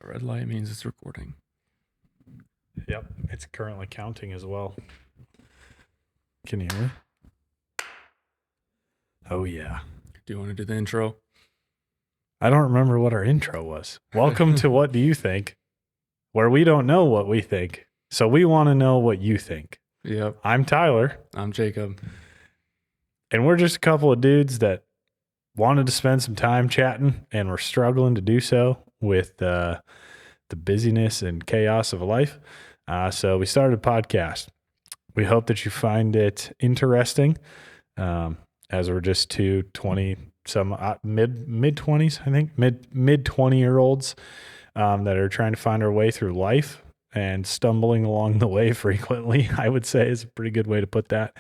Red light means it's recording. Yep, it's currently counting as well. Can you hear me? Oh, yeah. Do you want to do the intro? I don't remember what our intro was. Welcome to What Do You Think? Where we don't know what we think, so we want to know what you think. Yep. I'm Tyler, I'm Jacob. and we're just a couple of dudes that wanted to spend some time chatting, and we're struggling to do so with the busyness and chaos of life. So we started a podcast. We hope that you find it interesting, as we're just two 20 some mid 20s, I think mid 20-year-olds that are trying to find our way through life and stumbling along the way frequently, I would say, is a pretty good way to put that.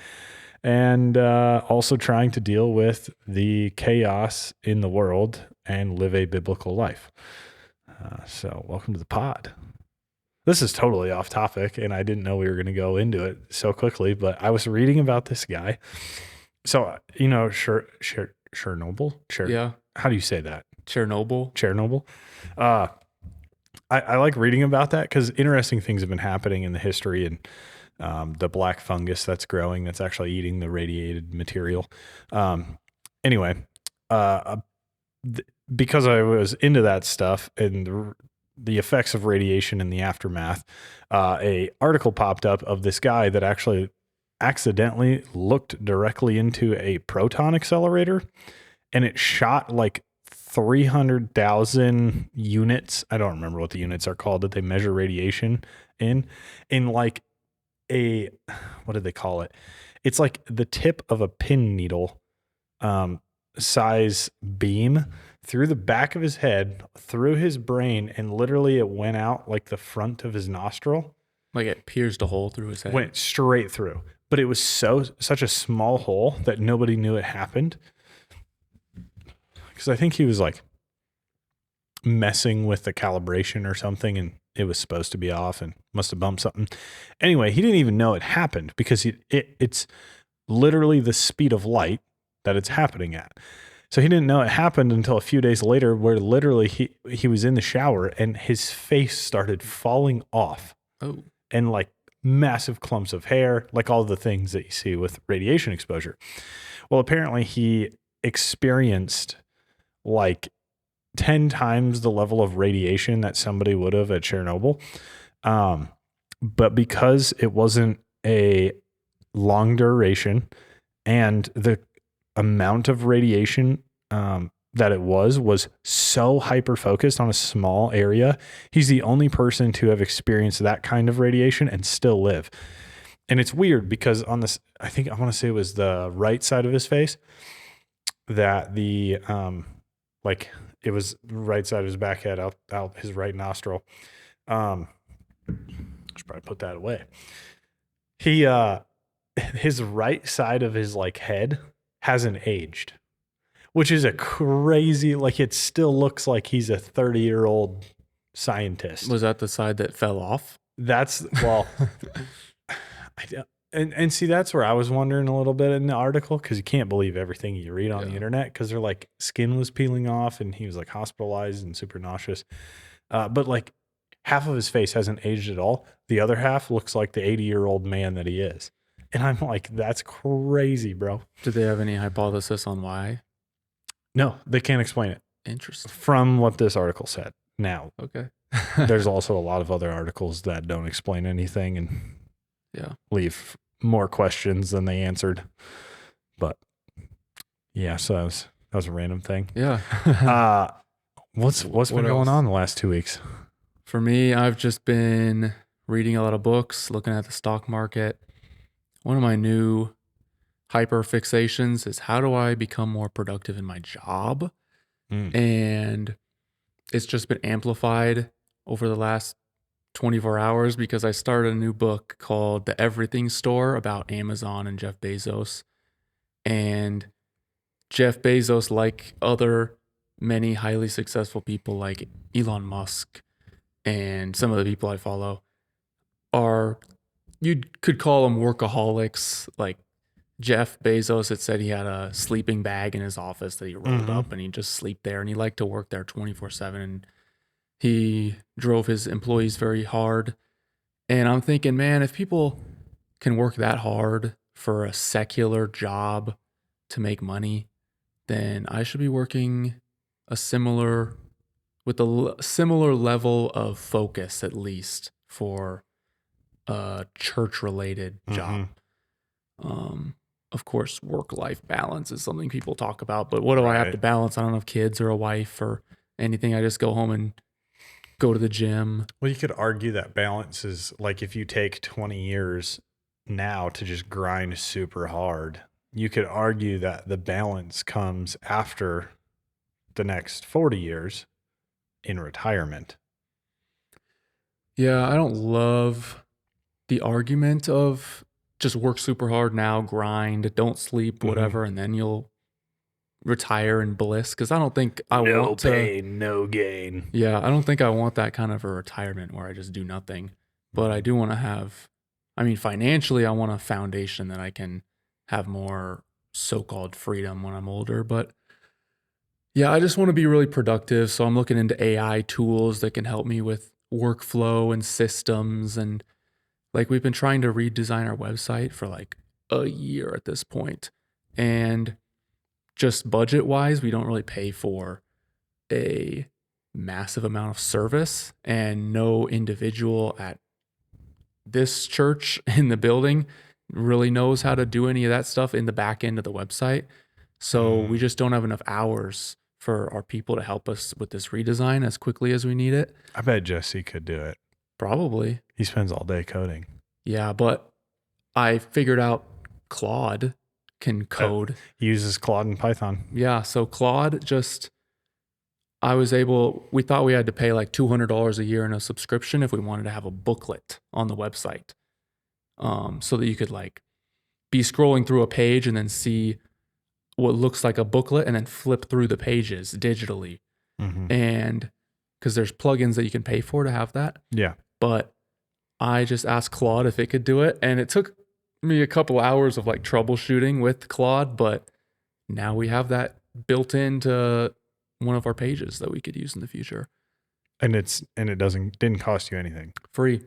And also trying to deal with the chaos in the world and live a biblical life. So welcome to the pod. This is totally off topic, and I didn't know we were going to go into it so quickly, but I was reading about this guy. So, you know, Chernobyl? Yeah. How do you say that? Chernobyl. Chernobyl. I like reading about that because interesting things have been happening in the history, and the black fungus that's growing that's actually eating the radiated material. Anyway, because I was into that stuff and the effects of radiation in the aftermath, a article popped up of this guy that actually accidentally looked directly into a proton accelerator, and it shot like 300,000 units. I don't remember what the units are called that they measure radiation in like what do they call it? It's like the tip of a pin needle size beam through the back of his head, through his brain, and literally it went out like the front of his nostril. Like it pierced a hole through his head. Went straight through. But it was such a small hole that nobody knew it happened. Because I think he was like messing with the calibration or something, and it was supposed to be off and must have bumped something. Anyway, he didn't even know it happened because it's literally the speed of light that it's happening at. So he didn't know it happened until a few days later, where literally he was in the shower and his face started falling off. Oh. And like massive clumps of hair, like all the things that you see with radiation exposure. Well, apparently he experienced like 10 times the level of radiation that somebody would have at Chernobyl. But because it wasn't a long duration and the amount of radiation that it was so hyper focused on a small area, he's the only person to have experienced that kind of radiation and still live. And it's weird because on this, I think I want to say it was the right side of his face, that the like it was the right side of his back head out his right nostril. Should probably put that away. He his right side of his like head hasn't aged, which is a crazy, like it still looks like he's a 30-year-old scientist. Was that the side that fell off? That's, well, and see, that's where I was wondering a little bit in the article, because you can't believe everything you read on the internet, because they're like skin was peeling off and he was like hospitalized and super nauseous. But like half of his face hasn't aged at all. The other half looks like the 80-year-old man that he is. And I'm like, that's crazy, bro. Did they have any hypothesis on why? No, they can't explain it. Interesting. From what this article said. Now, Okay. there's also a lot of other articles that don't explain anything and leave more questions than they answered. But yeah, so that was a random thing. Yeah. What's been going on the last 2 weeks? For me, I've just been reading a lot of books, looking at the stock market. One of my new hyper fixations is how do I become more productive in my job? And it's just been amplified over the last 24 hours because I started a new book called The Everything Store about Amazon and Jeff Bezos. And Jeff Bezos, like other many highly successful people like Elon Musk and some of the people I follow, you could call them workaholics. Like Jeff Bezos had said he had a sleeping bag in his office that he rolled up and he'd just sleep there, and he liked to work there 24/7. And He drove his employees very hard. And I'm thinking, man, if people can work that hard for a secular job to make money, then I should be working a similar with a similar level of focus at least for a church related job. Mhm. Of course, work life balance is something people talk about, but what do I have to Right. balance? I don't have kids or a wife or anything. I just go home and go to the gym. Well, you could argue that balance is like if you take 20 years now to just grind super hard, you could argue that the balance comes after the next 40 years in retirement. Yeah, I don't love the argument of just work super hard now, grind, don't sleep, Mhm. whatever, and then you'll retire in bliss. Cause I don't think I No want to, pain, no gain. yeah, I don't think I want that kind of a retirement where I just do nothing. But I Mhm. do want to have, I mean, financially, I want a foundation that I can have more so called freedom when I'm older. But yeah, I just want to be really productive. So I'm looking into AI tools that can help me with workflow and systems. And like we've been trying to redesign our website for like a year at this point. And just budget wise, we don't really pay for a massive amount of service, and no individual at this church in the building really knows how to do any of that stuff in the back end of the website. So we Mm. just don't have enough hours for our people to help us with this redesign as quickly as we need it. I bet Jesse could do it. Probably. He spends all day coding. Yeah, but I figured out Claude can code. He uses Claude and Python. Yeah, so Claude just we thought we had to pay like $200 a year in a subscription if we wanted to have a booklet on the website. So that you could like be scrolling through a page and then see what looks like a booklet and then flip through the pages digitally. Mhm. And because there's plugins that you can pay for to have that. Yeah. But I just asked Claude if it could do it. And it took me a couple hours of like troubleshooting with Claude, but now we have that built into one of our pages that we could use in the future. And it didn't cost you anything. Free.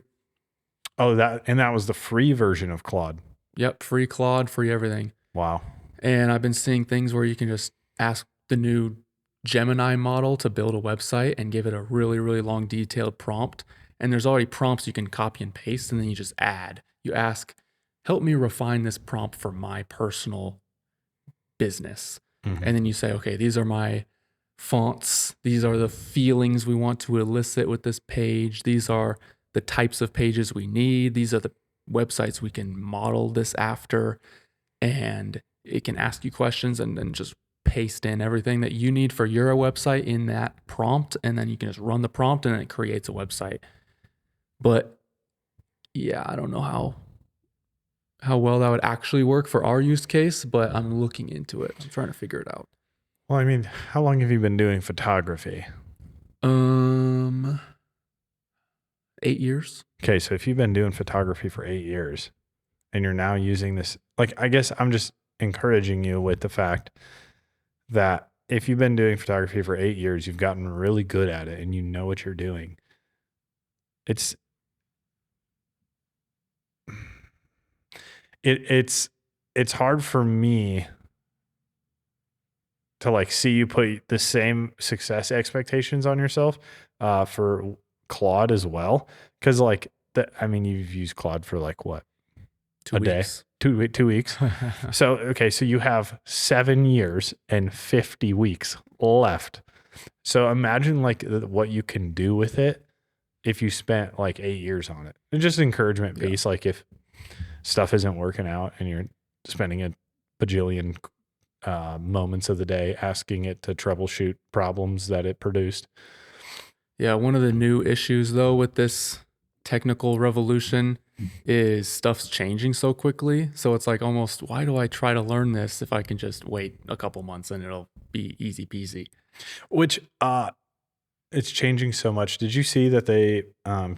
Oh, that was the free version of Claude. Yep. Free Claude, free everything. Wow. And I've been seeing things where you can just ask the new Gemini model to build a website and give it a really, really long, detailed prompt. And there's already prompts you can copy and paste, and then you just add. You ask, help me refine this prompt for my personal business. Mhm. And then you say, okay, these are my fonts. These are the feelings we want to elicit with this page. These are the types of pages we need. These are the websites we can model this after. And it can ask you questions and then just paste in everything that you need for your website in that prompt. And then you can just run the prompt and it creates a website. But yeah, I don't know how well that would actually work for our use case, but I'm looking into it. I'm trying to figure it out. Well, I mean, how long have you been doing photography? 8 years. Okay, so if you've been doing photography for 8 years and you're now using this, like, I guess I'm just encouraging you with the fact that if you've been doing photography for 8 years, you've gotten really good at it and you know what you're doing. It's it's hard for me to like see you put the same success expectations on yourself for Claude as well, because like I mean, you've used Claude for like what, 2 a day, weeks. 2 weeks. So okay, so you have 7 years and 50 weeks left. So imagine like what you can do with it if you spent like 8 years on it. And just encouragement Yeah. piece, like if stuff isn't working out and you're spending a bajillion moments of the day asking it to troubleshoot problems that it produced. Yeah, one of the new issues though with this technical revolution is stuff's changing so quickly. So it's like almost, why do I try to learn this if I can just wait a couple months and it'll be easy peasy? Which it's changing so much. Did you see that they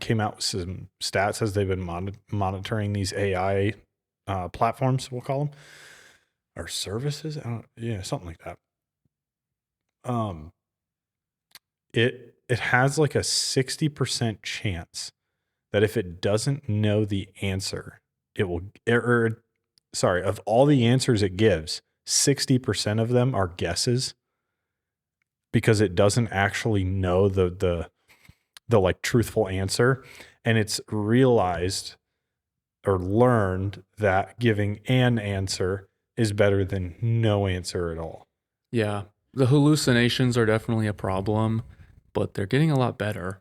came out with some stats as they've been monitoring these AI platforms, we'll call them, or services? Yeah, something like that. It it has like a 60% chance that if it doesn't know the answer, it will, sorry, of all the answers it gives, 60% of them are guesses because it doesn't actually know the like truthful answer. And it's realized or learned that giving an answer is better than no answer at all. Yeah. The hallucinations are definitely a problem, but they're getting a lot better.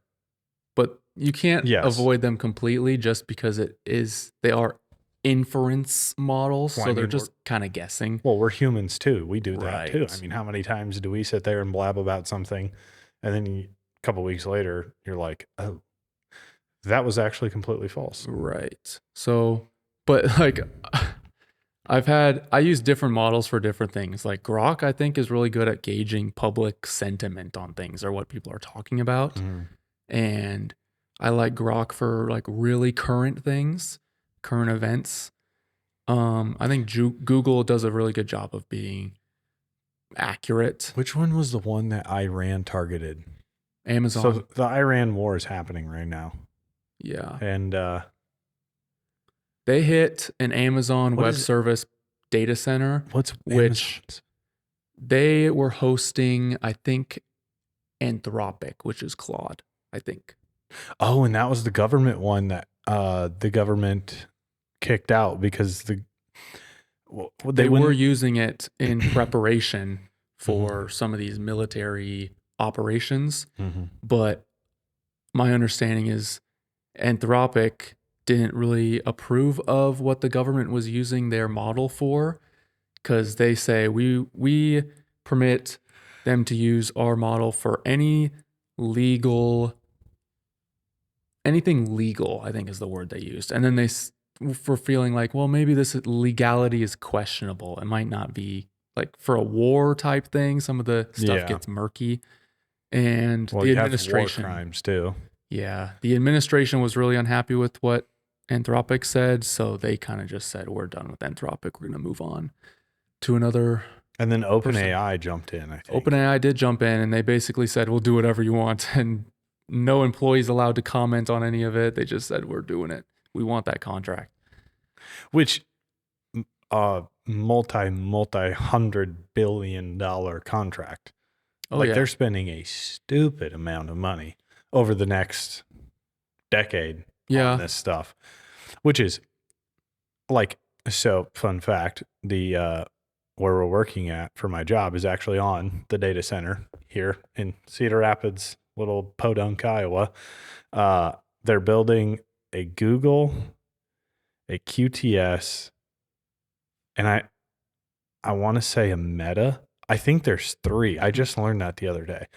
But you can't Yes. avoid them completely just because they are inference models, Well, so I they're mean, just kind of guessing. Well, we're humans too. We do that too. I Right. mean, how many times do we sit there and blab about something and then a couple weeks later you're like, "Oh, that was actually completely false." Right. So, but like I use different models for different things. Like Grok, I think, is really good at gauging public sentiment on things or what people are talking about. Mhm. And I like Grok for like really current things, current events. I think Google does a really good job of being accurate. Which one was the one that Iran targeted? Amazon, So the Iran war is happening right now. yeah, And they hit an Amazon What Web is it? Service data center, what's which Amazon's? they were hosting, I think, Anthropic, which is Claude, I think. Oh, and that was the government one that the government kicked out because They were wouldn't. using it in preparation Mhm. for some of these military operations, Mhm. but my understanding is Anthropic didn't really approve of what the government was using their model for, because they say we permit them to use our model for anything legal, I think is the word they used. And then for feeling like, well, maybe this legality is questionable. It might not be like for a war type thing. Some of the stuff Yeah. gets murky. And Well, the you have war administration, crimes too. yeah, the administration was really unhappy with what Anthropic said. So they kind of just said, we're done with Anthropic. We're going to move on to another And then person. OpenAI jumped in, I think. OpenAI did jump in and they basically said, we'll do whatever you want. And no employees allowed to comment on any of it. They just said, we're doing it. We want that contract. Which multi $100 billion contract. Oh, Like yeah. they're spending a stupid amount of money over the next decade Yeah. on this stuff. Which is like, so fun fact, the where we're working at for my job is actually on the data center here in Cedar Rapids, little Podunk, Iowa. They're building a Google, a QTS, and I want to say a Meta. I think there's 3. I just learned that the other day.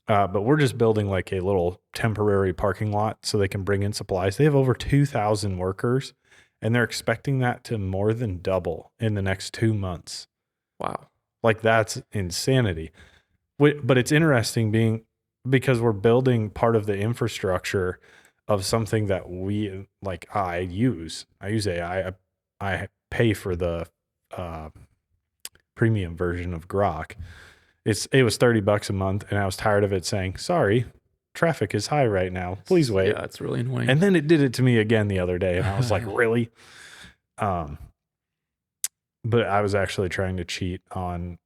But we're just building like a little temporary parking lot so they can bring in supplies. They have over 2,000 workers, and they're expecting that to more than double in the next 2 months. Wow. Like that's insanity. But it's interesting because we're building part of the infrastructure of something that we like. I use AI. I pay for the premium version of Grok. It was $30 a month, and I was tired of it saying, "Sorry, traffic is high right now. Please wait." Yeah, it's really annoying. And then it did it to me again the other day, and I was like, "Really?" But I was actually trying to cheat on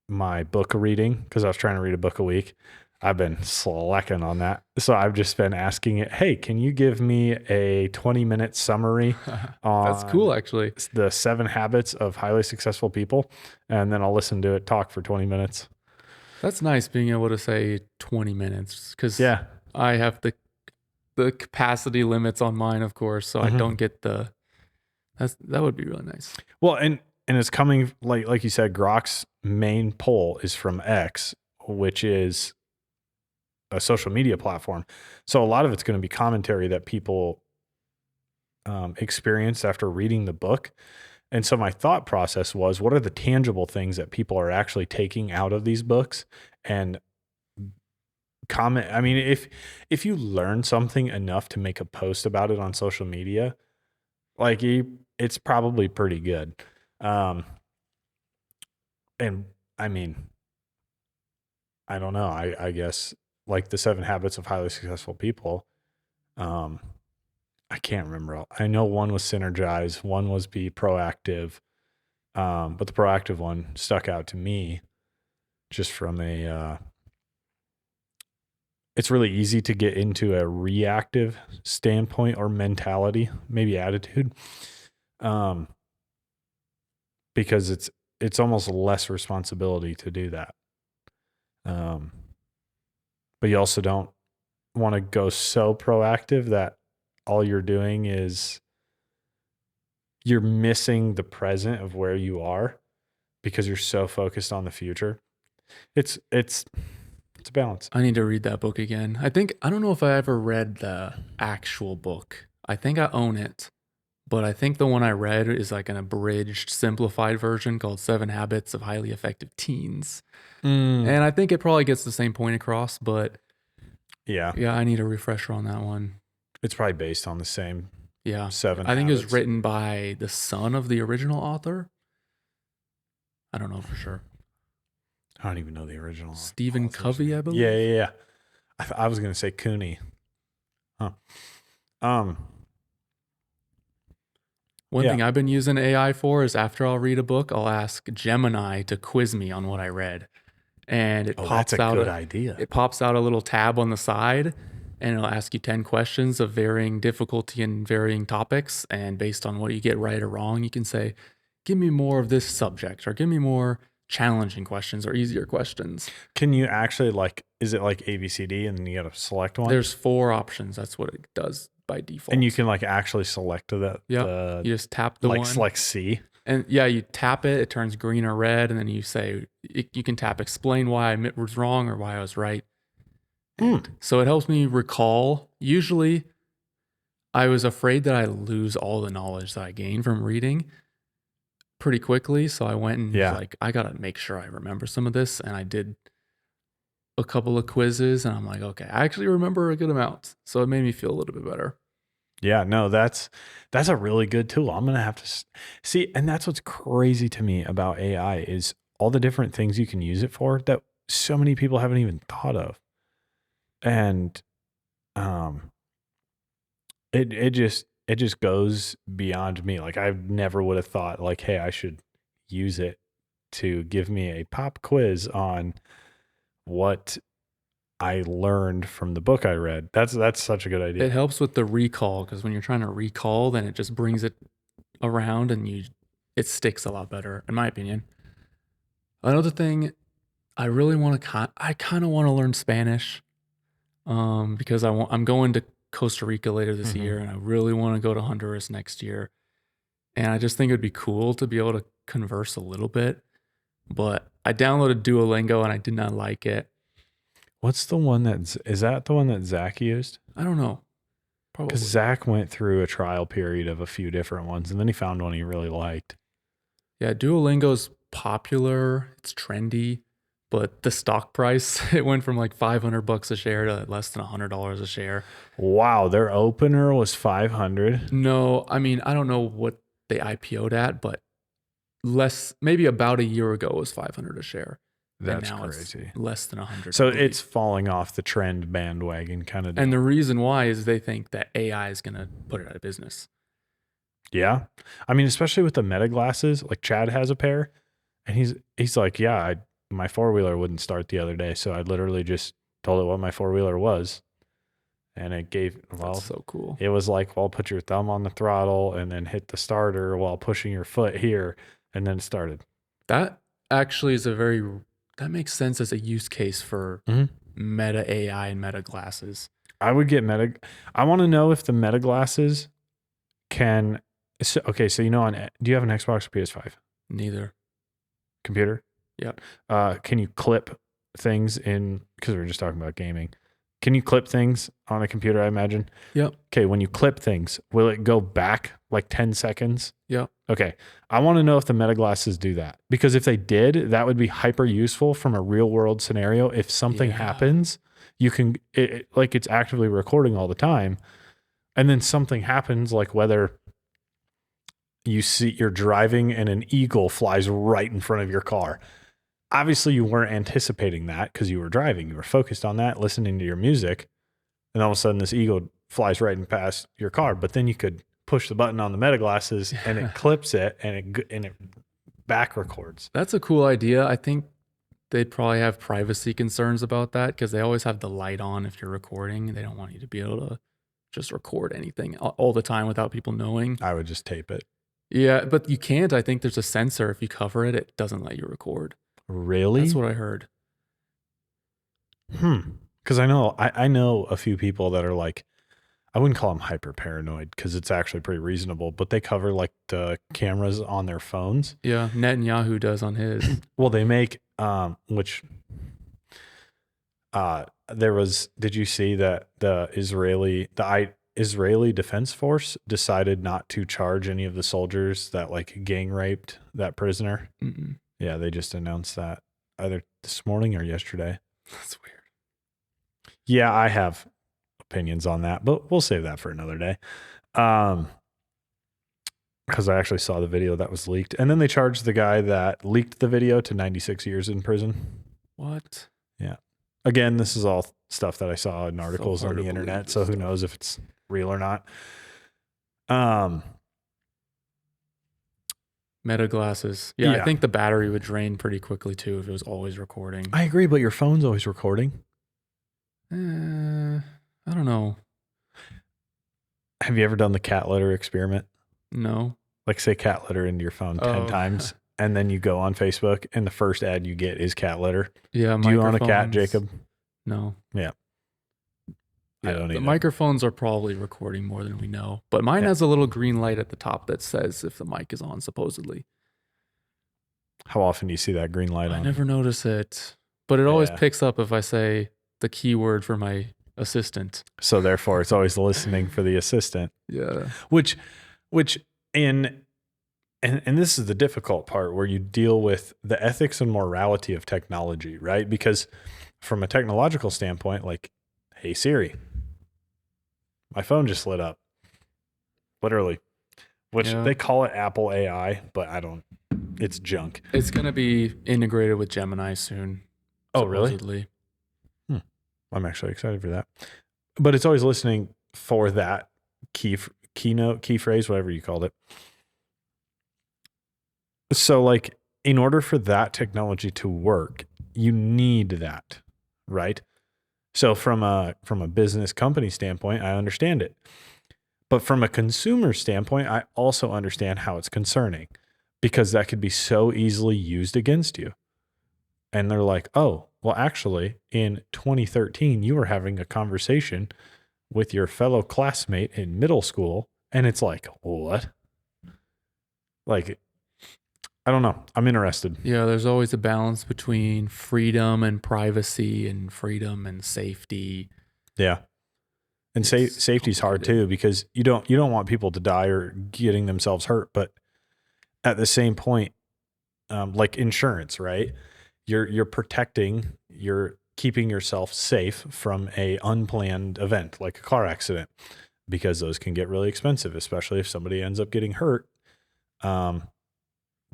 my book reading because I was trying to read a book a week. I've been slacking on that. So I've just been asking it, hey, can you give me a 20-minute summary on That's cool, actually. the 7 habits of highly successful people? And then I'll listen to it talk for 20 minutes. That's nice being able to say 20 minutes because Yeah. I have the capacity limits on mine, of course, so I don't get that would be really nice. Well, and it's coming like you said, Grok's main pull is from X, which is a social media platform. So a lot of it's going to be commentary that people experienced after reading the book. And so my thought process was, what are the tangible things that people are actually taking out of these books and comment? I mean, if you learn something enough to make a post about it on social media, like it's probably pretty good. And I mean, I don't know. I guess like the 7 Habits of Highly Successful People. I can't remember. I know one was synergize, one was be proactive. But the proactive one stuck out to me just from it's really easy to get into a reactive standpoint or mentality, maybe attitude. Because it's almost less responsibility to do that. But you also don't want to go so proactive that all you're doing is you're missing the present of where you are because you're so focused on the future. It's a balance. I need to read that book again. I don't know if I ever read the actual book. I think I own it, but I think the one I read is like an abridged, simplified version called 7 Habits of Highly Effective Teens. And I think it probably gets the same point across, but Yeah, I need a refresher on that one. it's probably based on the same Yeah. 7 I think it was habits. written by the son of the original author. I don't know for sure. I don't even know the original. Stephen author's Covey, name. I believe. Yeah. I was gonna say Cooney. Huh. One Yeah. thing I've been using AI for is after I'll read a book, I'll ask Gemini to quiz me on what I read. And it Oh, pops that's a out good idea. it pops out a little tab on the side, and it'll ask you 10 questions of varying difficulty and varying topics. And based on what you get right or wrong, you can say, give me more of this subject, or give me more challenging questions or easier questions. Can you actually is it like ABCD and then you got to select one? There's 4 options. That's what it does by default. And you can actually select that. You just tap the one. Select C. And you tap it, it turns green or red, and then you say, you can tap explain why I was wrong or why I was right. So it helps me recall. Usually, I was afraid that I lose all the knowledge that I gained from reading pretty quickly. So I went and was like, I got to make sure I remember some of this. And I did a couple of quizzes, and I'm like, okay, I actually remember a good amount. So it made me feel a little bit better. Yeah, no, that's a really good tool. I'm going to have to see. And that's what's crazy to me about AI is all the different things you can use it for that so many people haven't even thought of. And it just goes beyond me. Like I never would have thought hey, I should use it to give me a pop quiz on what I learned from the book I read. That's such a good idea. It helps with the recall, because when you're trying to recall, then it just brings it around and it sticks a lot better, in my opinion. Another thing, I really want to I kind of want to learn Spanish, because I'm going to Costa Rica later this year, and I really want to go to Honduras next year. And I just think it would be cool to be able to converse a little bit. But I downloaded Duolingo and I did not like it. What's the one is that the one that Zach used? I don't know. Probably. Because Zach went through a trial period of a few different ones, and then he found one he really liked. Yeah, Duolingo's popular. It's trendy, but the stock price, it went from like $500 a share to less than $100 a share. Wow, their opener was 500. No, I mean, I don't know what they IPO'd at, but maybe about a year ago it was 500 a share. That's and now crazy. It's less than 100. So it's falling off the trend bandwagon kind of deal. And the reason why is they think that AI is going to put it out of business. Yeah. I mean, especially with the Meta glasses, like Chad has a pair, and he's like, yeah, my 4-wheeler wouldn't start the other day, so I literally just told it what my 4-wheeler was, and it gave, That's so cool. It was like, well, put your thumb on the throttle and then hit the starter while pushing your foot here, and then it started. That actually is that makes sense as a use case for Meta AI and Meta glasses. I would get Meta. I want to know if the Meta glasses can. Okay, so do you have an Xbox or PS5? Neither. Computer? Yep. Can you clip things in? Because we were just talking about gaming. Can you clip things on a computer? I imagine. Yep. Okay, when you clip things, will it go back like 10 seconds? Yep. Okay, I want to know if the Meta glasses do that, because if they did, that would be hyper useful from a real world scenario. If something happens, you can it's actively recording all the time, and then something happens, like whether you're driving and an eagle flies right in front of your car. obviously you weren't anticipating that because you were driving. You were focused on that, listening to your music, and all of a sudden this eagle flies right and past your car. But then you could push the button on the meta glasses and it clips it and it back records. That's a cool idea. I think they'd probably have privacy concerns about that because they always have the light on if you're recording. They don't want you to be able to just record anything all the time without people knowing. I would just tape it. Yeah, but you can't. I think there's a sensor. If you cover it, it doesn't let you record. Really? That's what I heard. Because I know a few people that are like, I wouldn't call them hyper paranoid because it's actually pretty reasonable, but they cover like the cameras on their phones. Yeah, Netanyahu does on his. Well, they make which there was. Did you see that the Israeli Defense Force decided not to charge any of the soldiers that like gang raped that prisoner? Mm-mm. Yeah, they just announced that either this morning or yesterday. That's weird. Yeah, I have opinions on that, but we'll save that for another day. Because I actually saw the video that was leaked. And then they charged the guy that leaked the video to 96 years in prison. What? Yeah. Again, this is all stuff that I saw in articles on the internet, so who knows if it's real or not. Meta glasses. Yeah, Yeah. I think the battery would drain pretty quickly too if it was always recording. I agree, but your phone's always recording. I don't know. Have you ever done the cat litter experiment? No. Like say cat litter into your phone 10 times, and then you go on Facebook, and the first ad you get is cat litter. Yeah, Do you own a cat, microphones. Jacob? No. Yeah. I don't The either. microphones are probably recording more than we know, but mine Yeah. has a little green light at the top that says if the mic is on, supposedly. How often do you see that green light I on? never notice it, but it always Yeah. picks up if I say the keyword for my assistant. So therefore, it's always listening for the assistant. Yeah. Which and this is the difficult part where you deal with the ethics and morality of technology, right? Because from a technological standpoint, like, hey Siri, my phone just lit up. Literally. Which Yeah. they call it Apple AI, but it's junk. It's going to be integrated with Gemini soon. Oh, really? supposedly. I'm actually excited for that. But it's always listening for that key phrase, whatever you called it. So like in order for that technology to work, you need that, right? So from a business company standpoint, I understand it. But from a consumer standpoint, I also understand how it's concerning because that could be so easily used against you. And they're like, "Oh, well actually in 2013 you were having a conversation with your fellow classmate in middle school." And it's like, "What?" Like I don't know. I'm interested. Yeah, there's always a balance between freedom and privacy and freedom and safety. Yeah. And It's safety's hard complicated. too because you don't want people to die or getting themselves hurt, but at the same point, like insurance, right? You're protecting, you're keeping yourself safe from a unplanned event like a car accident because those can get really expensive, especially if somebody ends up getting hurt.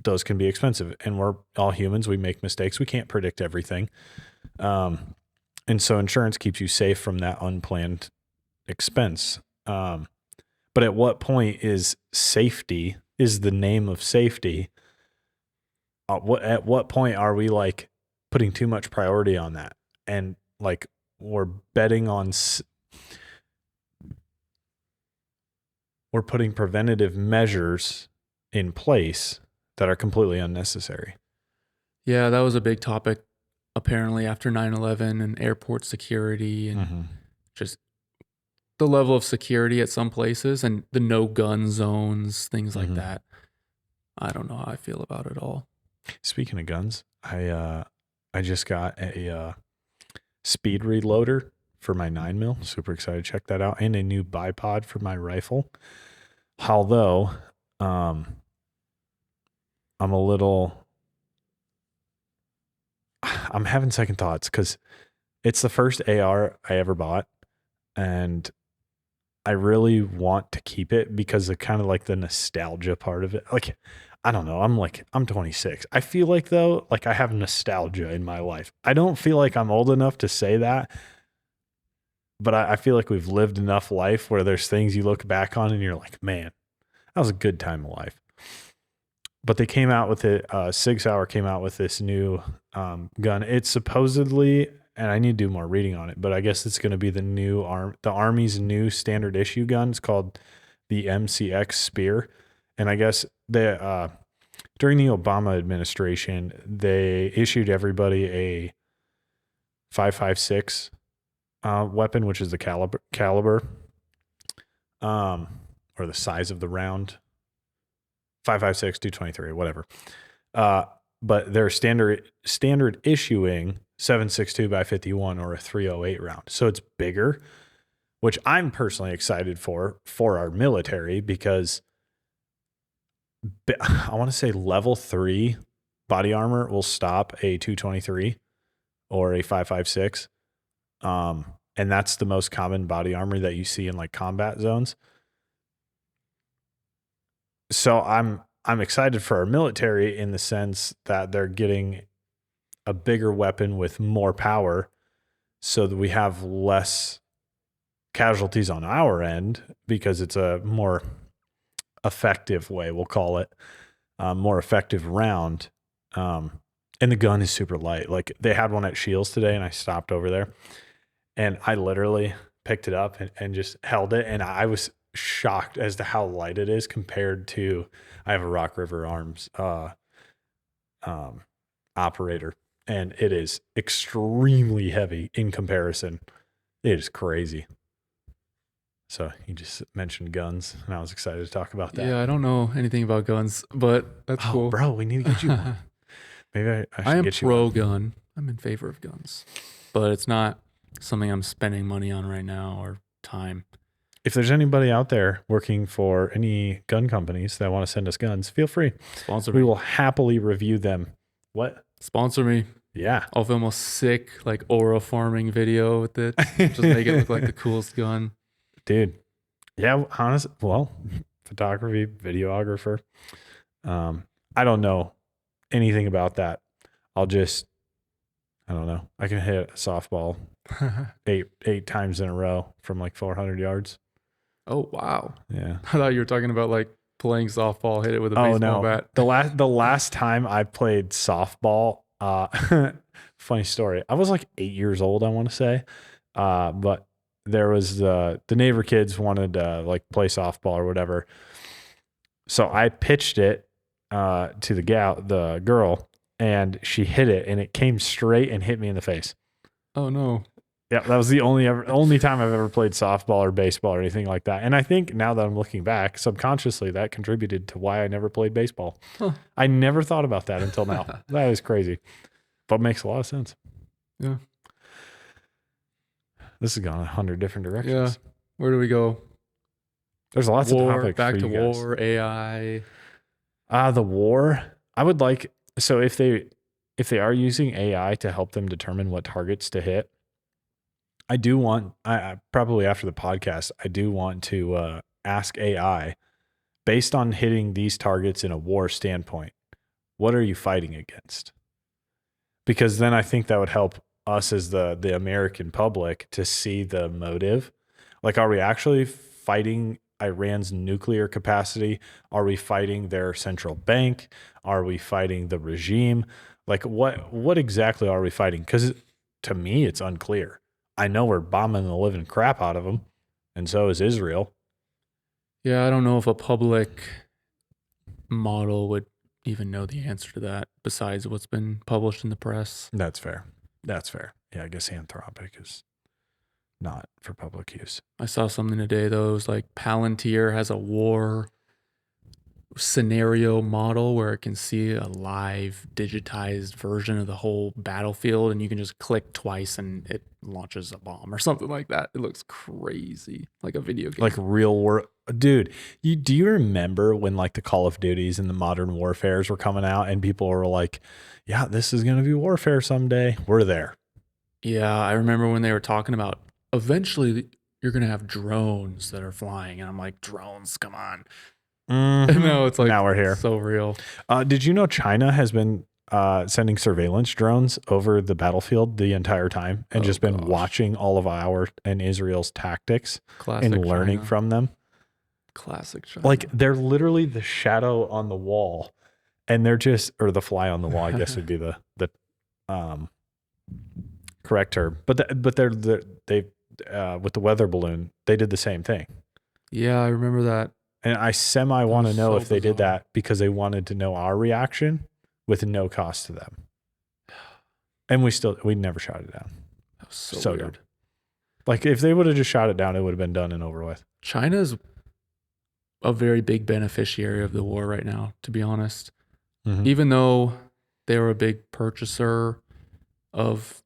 Those can be expensive, and we're all humans. We make mistakes. We can't predict everything. And so insurance keeps you safe from that unplanned expense. But at what point is the name of safety? At what point are we like putting too much priority on that? And like we're betting on, we're putting preventative measures in place that are completely unnecessary. Yeah, that was a big topic apparently after 9/11 and airport security and just the level of security at some places and the no gun zones, things like that. I don't know how I feel about it all. Speaking of guns, I just got a speed reloader for my 9mm. Super excited to check that out, and a new bipod for my rifle. Although, I'm having second thoughts because it's the first AR I ever bought, and I really want to keep it because of kind of like the nostalgia part of it. Like, I don't know. I'm 26. I feel like though, like I have nostalgia in my life. I don't feel like I'm old enough to say that, but I feel like we've lived enough life where there's things you look back on and you're like, man, that was a good time of life. But they came out with it. Sig Sauer came out with this new gun. It's supposedly, and I need to do more reading on it, but I guess it's going to be the Army's new standard issue gun. It's called the MCX Spear, and I guess during the Obama administration, they issued everybody a 5.56 weapon, which is the caliber, or the size of the round. 5.56, 223, whatever. But they're standard issuing 7.62 by 51 or a 308 round. So it's bigger, which I'm personally excited for our military, because I want to say level 3 body armor will stop a 223 or a 5.56. And that's the most common body armor that you see in like combat zones. So I'm excited for our military in the sense that they're getting a bigger weapon with more power, so that we have less casualties on our end, because it's a more effective way, we'll call it, more effective round. And the gun is super light. Like they had one at Shields today, and I stopped over there, and I literally picked it up and just held it, and I was shocked as to how light it is compared to, I have a Rock River Arms operator, and it is extremely heavy in comparison. It is crazy. So you just mentioned guns, and I was excited to talk about that. Yeah, I don't know anything about guns, but that's cool. Bro, we need to get you one. Maybe I should I am get you pro one. gun. I'm in favor of guns, but it's not something I'm spending money on right now or time. If there's anybody out there working for any gun companies that want to send us guns, feel free. Sponsor We me. will happily review them. What? Sponsor me. Yeah. I'll film a sick like aura farming video with it. Just make it look like the coolest gun. Dude. Yeah, honestly, well, photography, videographer. I don't know anything about that. I don't know. I can hit a softball eight times in a row from like 400 yards. Oh wow. Yeah. I thought you were talking about like playing softball, hit it with a baseball bat. The last time I played softball, funny story. I was like 8 years old, I want to say. But there was the neighbor kids wanted to like play softball or whatever. So I pitched it to the girl, and she hit it, and it came straight and hit me in the face. Oh no. Yeah, that was the only time I've ever played softball or baseball or anything like that. And I think now that I'm looking back, subconsciously that contributed to why I never played baseball. Huh. I never thought about that until now. That is crazy, but makes a lot of sense. Yeah. This has gone 100 different directions. Yeah. Where do we go? There's lots of topics. Back for to you guys. war, AI. The war. I would like, so if they are using AI to help them determine what targets to hit, I probably after the podcast, I do want to ask AI, based on hitting these targets in a war standpoint, what are you fighting against? Because then I think that would help us as the American public to see the motive. Like, are we actually fighting Iran's nuclear capacity? Are we fighting their central bank? Are we fighting the regime? Like, what exactly are we fighting? Because to me, it's unclear. I know we're bombing the living crap out of them, and so is Israel. Yeah, I don't know if a public model would even know the answer to that besides what's been published in the press. That's fair. Yeah, I guess Anthropic is not for public use. I saw something today though. It was like Palantir has a war scenario model where it can see a live digitized version of the whole battlefield, and you can just click twice and it launches a bomb or something like that. It looks crazy, like a video game. Like real war. Dude, do you remember when like the Call of Duties and the Modern Warfares were coming out and people were like, yeah, this is going to be warfare someday. We're there. Yeah, I remember when they were talking about eventually you're going to have drones that are flying, and I'm like, drones, come on. No, it's like now we're here. so real. Did you know China has been sending surveillance drones over the battlefield the entire time and just been watching all of our and Israel's tactics Classic and learning China. from them? Classic China. Like they're literally the shadow on the wall, and they're just, or the fly on the wall, I guess would be the correct term. But they're they with the weather balloon, they did the same thing. Yeah, I remember that. And I semi want to was know so if they did bizarre. that because they wanted to know our reaction with no cost to them. And we never shot it down. That was so, So weird. dumb. Like if they would have just shot it down, it would have been done and over with. China's a very big beneficiary of the war right now, to be honest. Mhm. Even though they were a big purchaser of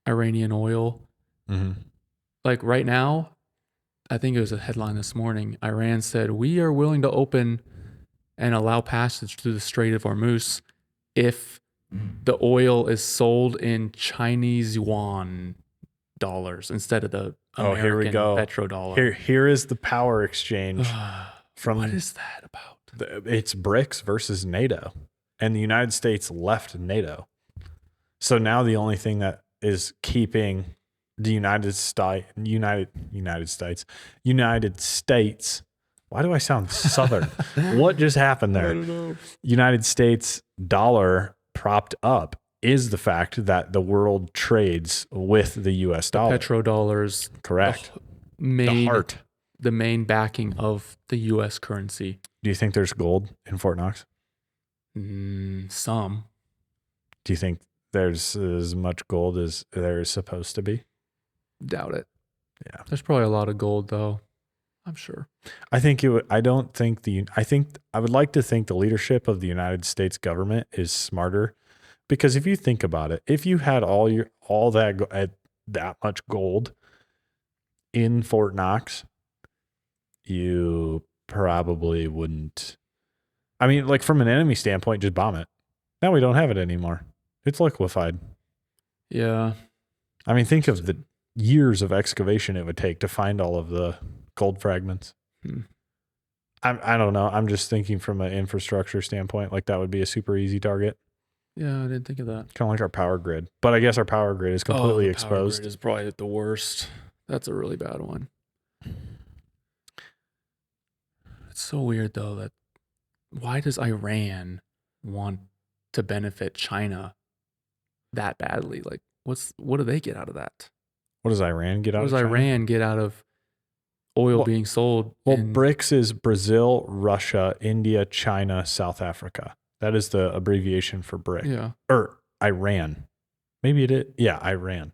Iranian oil, Mhm. like right now, I think it was a headline this morning. Iran said, we are willing to open and allow passage through the Strait of Hormuz if the oil is sold in Chinese yuan dollars instead of the Oh, American here we go. petrodollar. Here is the power exchange from What is that about? it's BRICS versus NATO, and the United States left NATO. So now the only thing that is keeping the United States. Why do I sound Southern? What just happened I there? don't know. United States dollar propped up is the fact that the world trades with the U.S. dollar. Petrodollars, Correct. the The heart. the main backing of the U.S. currency. Do you think there's gold in Fort Knox? Some. Do you think there's as much gold as there is supposed to be? Doubt it. Yeah. There's probably a lot of gold, though. I'm sure. I think I would like to think the leadership of the United States government is smarter, because if you think about it, if you had that much gold in Fort Knox, you probably wouldn't. I mean, like from an enemy standpoint, just bomb it. Now we don't have it anymore. It's liquefied. Yeah. I mean, think of the years of excavation it would take to find all of the gold fragments. I don't know. I'm just thinking from an infrastructure standpoint, like that would be a super easy target. Yeah, I didn't think of that. Kind of like our power grid. But I guess our power grid is completely the exposed. Power grid is probably the worst. That's a really bad one. It's so weird, though, that why does Iran want to benefit China that badly? Like, what do they get out of that? What does Iran get out What of does China? Iran get out of oil Well- being sold? Well, in- BRICS is Brazil, Russia, India, China, South Africa. That is the abbreviation for BRIC. Yeah, Or Iran. Maybe it is. Yeah, Iran.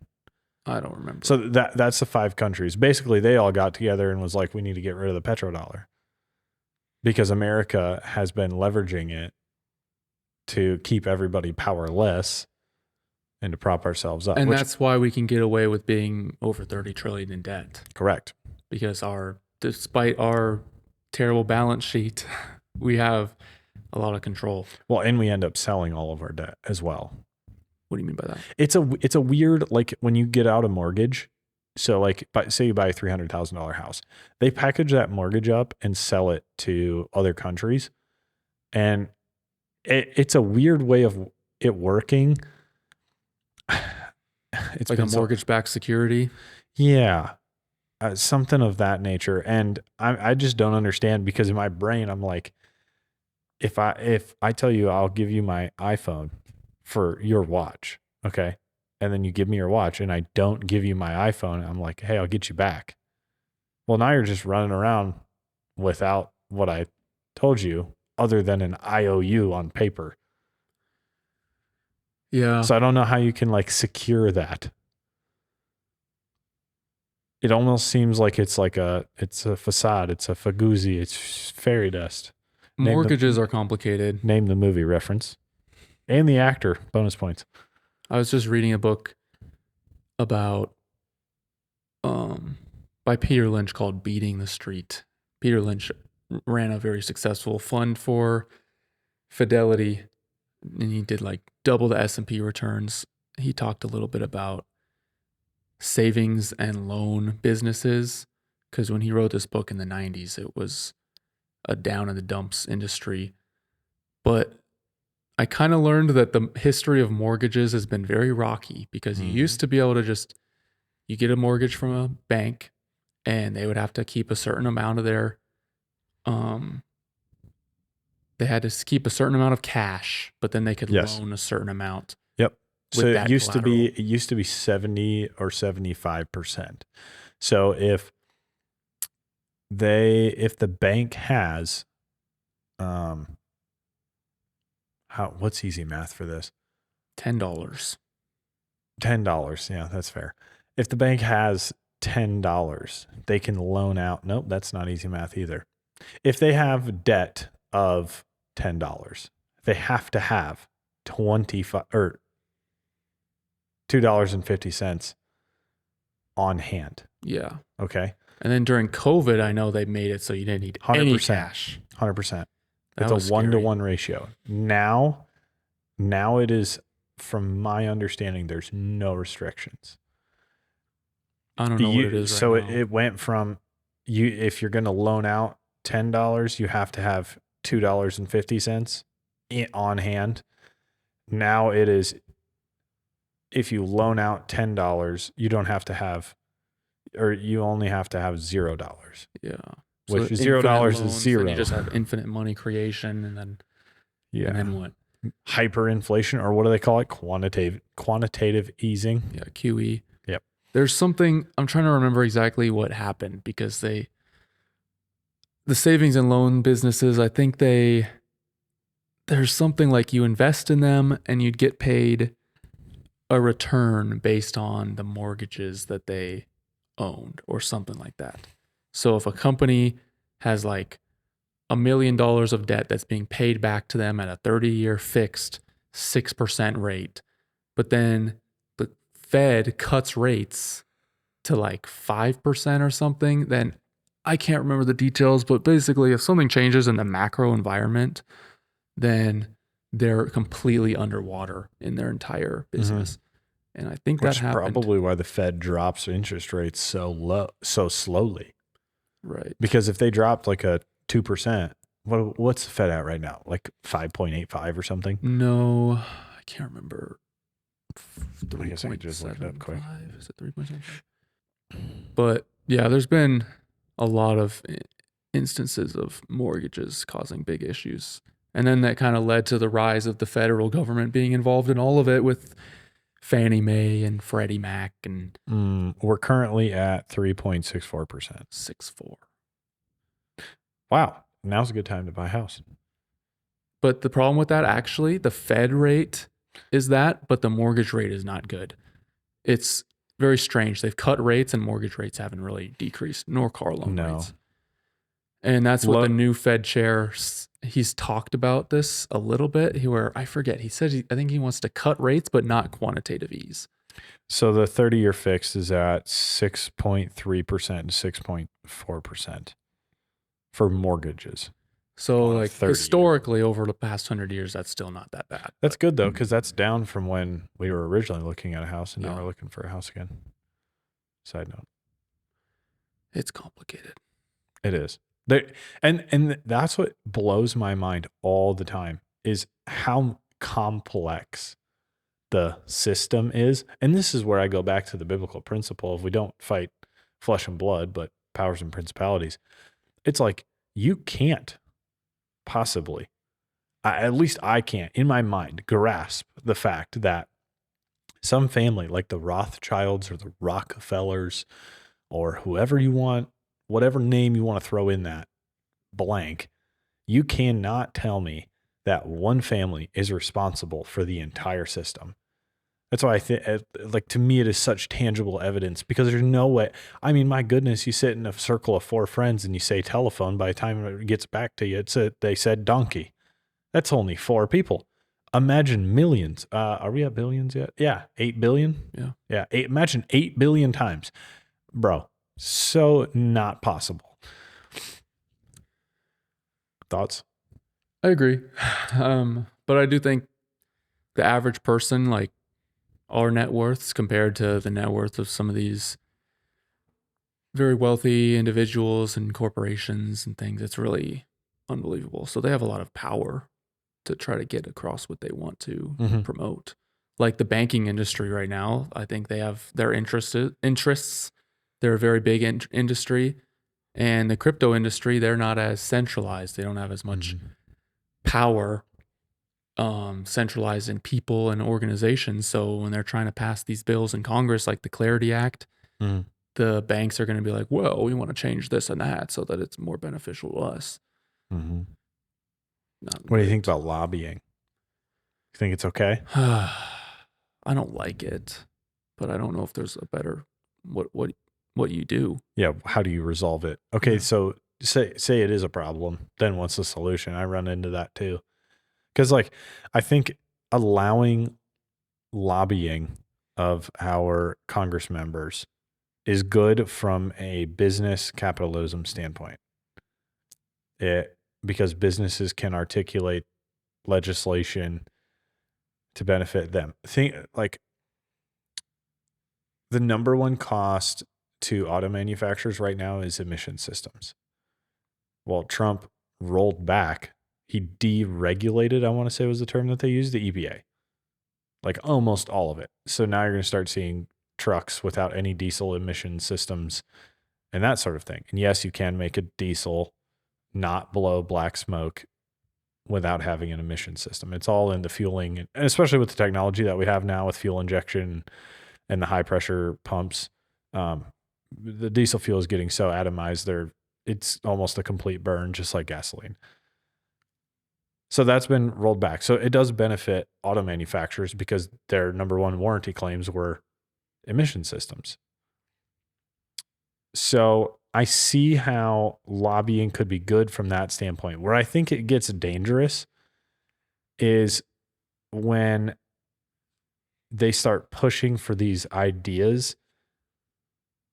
I don't remember. So that's the 5 countries. Basically, they all got together and was like, we need to get rid of the petrodollar, because America has been leveraging it to keep everybody powerless and to prop ourselves up. and that's why we can get away with being over 30 trillion in debt, correct. because despite our terrible balance sheet, we have a lot of control. Well, and we end up selling all of our debt as well. What do you mean by that? It's a weird, like when you get out a mortgage. So like, say you buy a $300,000 house, they package that mortgage up and sell it to other countries. And it's a weird way of it working. It's Like a been so- mortgage-backed security? Yeah. Something of that nature. And I just don't understand, because in my brain, I'm like, if I tell you I'll give you my iPhone for your watch, okay, and then you give me your watch and I don't give you my iPhone, I'm like, hey, I'll get you back. Well, now you're just running around without what I told you, other than an IOU on paper. Yeah. So I don't know how you can like secure that. It almost seems like it's a facade, it's a faguzzi, it's fairy dust. Mortgages are complicated. Name the movie reference. And the actor, bonus points. I was just reading a book about by Peter Lynch called Beating the Street. Peter Lynch ran a very successful fund for Fidelity, and he did like double the S&P returns. He talked a little bit about savings and loan businesses, because when he wrote this book in the 90s, it was a down in the dumps industry. But I kind of learned that the history of mortgages has been very rocky because you used to be able to just, you get a mortgage from a bank and they would have to keep a certain amount of their, they had to keep a certain amount of cash, but then they could Yes. loan a certain amount. Yep. with So that it used collateral. to be 70 or 75%. So if the bank has what's easy math for this? $10. $10. Yeah, that's fair. If the bank has $10, they can loan out. Nope, that's not easy math either. If they have debt of $10, they have to have 25 or $2.50 on hand. Yeah. Okay. And then during COVID, I know they made it so you didn't need any 100%. cash. 100%. That It's was a 1-to-1 scary. ratio. Now it is, from my understanding, there's no restrictions. I don't know what it is So right now. it went from if you're going to loan out $10, you have to have $2.50 on hand. Now it is, if you loan out $10, you don't have to have, or you only have to have $0. Yeah. Which So $0 infinite is loans, zero. Then you just have infinite money creation, and then Yeah. and then what? Hyperinflation, or what do they call it? Quantitative easing. Yeah, QE. Yep. There's something, I'm trying to remember exactly what happened because the savings and loan businesses, I think there's something like you invest in them and you'd get paid a return based on the mortgages that they owned or something like that. So if a company has like $1 million of debt that's being paid back to them at a 30-year fixed 6% rate, but then the Fed cuts rates to like 5% or something, then I can't remember the details, but basically if something changes in the macro environment, then they're completely underwater in their entire business. And I think Which that is happened. probably why the Fed drops interest rates so slowly. Right. Because if they dropped like a 2%, what's the Fed at right now? Like 5.85 or something? No, I can't remember. I guess I could just look it up quick. 3.75? Is it 3.75? But yeah, there's been a lot of instances of mortgages causing big issues. And then that kind of led to the rise of the federal government being involved in all of it with Fannie Mae and Freddie Mac and We're currently at 3.64%. 6.4. Wow. Now's a good time to buy a house. But the problem with that, actually, the Fed rate is that, but the mortgage rate is not good. It's very strange. They've cut rates and mortgage rates haven't really decreased, nor car loan rates. And that's what the new Fed chair, he's talked about this a little bit. I forget, he said, I think he wants to cut rates, but not quantitative ease. So the 30-year fixed is at 6.3% to 6.4% for mortgages. So On a like 30-year. historically over the past 100 years, that's still not that bad. That's good though, because that's down from when we were originally looking at a house, and now Yeah. we're looking for a house again. Side note. It's complicated. It is. And that's what blows my mind all the time is how complex the system is. And this is where I go back to the biblical principle of we don't fight flesh and blood, but powers and principalities. It's like you can't possibly, at least I can't, in my mind, grasp the fact that some family like the Rothschilds or the Rockefellers or whoever you want, whatever name you want to throw in that blank, you cannot tell me that one family is responsible for the entire system. That's why I think, like, to me, it is such tangible evidence because there's no way. I mean, my goodness, you sit in a circle of 4 friends and you say telephone. By the time it gets back to you, they said donkey. That's only 4 people. Imagine millions. Are we at billions yet? Yeah, 8 billion. Yeah. Imagine 8 billion times, bro. So not possible. Thoughts? I agree. But I do think the average person, like our net worths compared to the net worth of some of these very wealthy individuals and corporations and things, it's really unbelievable. So they have a lot of power to try to get across what they want to Mhm. promote. Like the banking industry right now, I think they have their interests. They're a very big industry, and the crypto industry, they're not as centralized. They don't have as much power centralized in people and organizations. So when they're trying to pass these bills in Congress, like the Clarity Act, Mhm. the banks are going to be like, well, we want to change this and that so that it's more beneficial to us. Mhm. Not What do you think great. about lobbying? You think it's okay? I don't like it, but I don't know if there's a better what you do. Yeah. How do you resolve it? Okay. Yeah. So say it is a problem. Then what's the solution? I run into that too. Because like I think allowing lobbying of our Congress members is good from a business capitalism standpoint. Because businesses can articulate legislation to benefit them. Think like the number one cost to auto manufacturers right now is emission systems. Well, Trump rolled back. He deregulated, I want to say was the term that they used, the EPA, like almost all of it. So now you're going to start seeing trucks without any diesel emission systems and that sort of thing. And yes, you can make a diesel not blow black smoke without having an emission system. It's all in the fueling, and especially with the technology that we have now with fuel injection and the high pressure pumps. The diesel fuel is getting so atomized it's almost a complete burn, just like gasoline. So that's been rolled back. So it does benefit auto manufacturers because their number one warranty claims were emission systems. So I see how lobbying could be good from that standpoint. Where I think it gets dangerous is when they start pushing for these ideas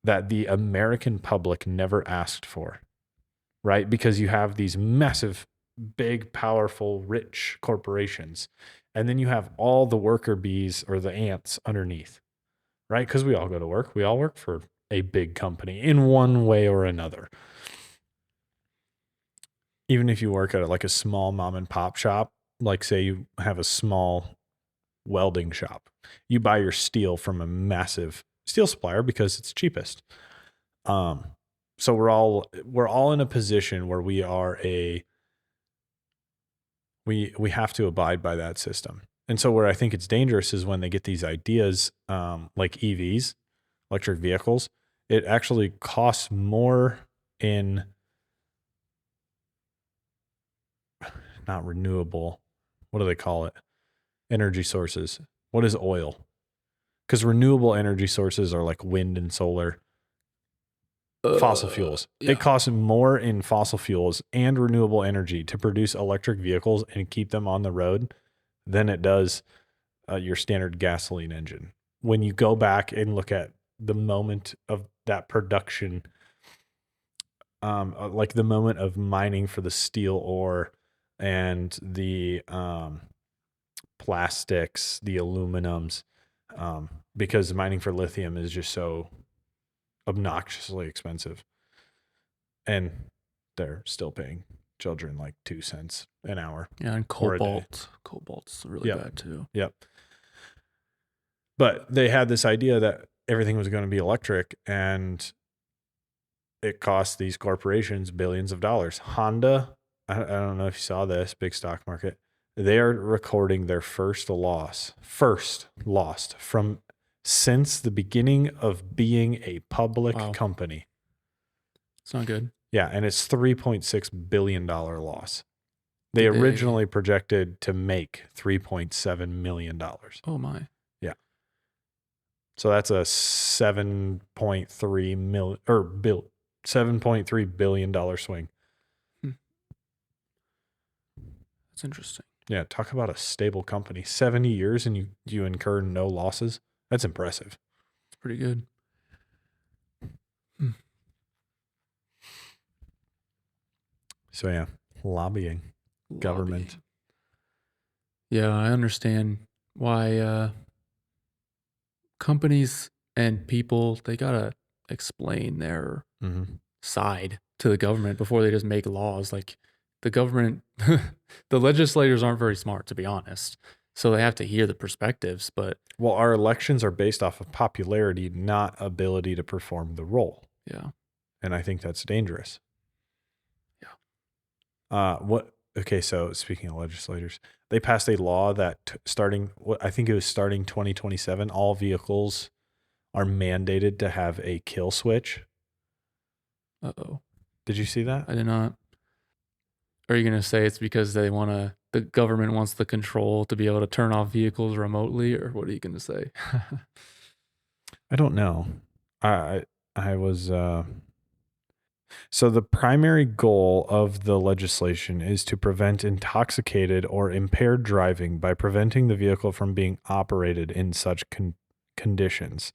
that the American public never asked for, right? Because you have these massive, big, powerful, rich corporations, and then you have all the worker bees or the ants underneath, right? Because we all go to work. We all work for a big company in one way or another. Even if you work at like a small mom and pop shop, like say you have a small welding shop, you buy your steel from a massive steel supplier because it's cheapest. So we're all in a position where we have to abide by that system. And so where I think it's dangerous is when they get these ideas, like EVs, electric vehicles. It actually costs more in not renewable. What do they call it? Energy sources. What is oil? Because renewable energy sources are like wind and solar. Fossil fuels. Yeah. It costs more in fossil fuels and renewable energy to produce electric vehicles and keep them on the road than it does your standard gasoline engine. When you go back and look at the moment of that production, like the moment of mining for the steel ore and the plastics, the aluminums, because mining for lithium is just so obnoxiously expensive. And they're still paying children like 2 cents an hour. Yeah, and or a day. Cobalt's really Yep. bad too. Yep. But they had this idea that everything was going to be electric, and it cost these corporations billions of dollars. Honda, I don't know if you saw this, big stock market. They are recording their first lost from since the beginning of being a public Wow. company. It's not good. Yeah, and it's $3.6 billion loss. They Did they- originally projected to make $3.7 million. Oh my. So that's a $7.3 billion swing. That's interesting. Yeah, talk about a stable company. 70 years and you incur no losses. That's impressive. It's pretty good. So yeah, lobbying. Government. Yeah, I understand why companies and people, they gotta explain their Mm-hmm. side to the government before they just make laws. Like the government, the legislators aren't very smart, to be honest. So they have to hear the perspectives, but Well, our elections are based off of popularity, not ability to perform the role. yeah. And I think that's dangerous. Yeah. Okay, so speaking of legislators, they passed a law that I think it was starting 2027, all vehicles are mandated to have a kill switch. Uh-oh. Did you see that? I did not. Are you going to say it's because the government wants the control to be able to turn off vehicles remotely, or what are you going to say? I don't know. I was So the primary goal of the legislation is to prevent intoxicated or impaired driving by preventing the vehicle from being operated in such conditions.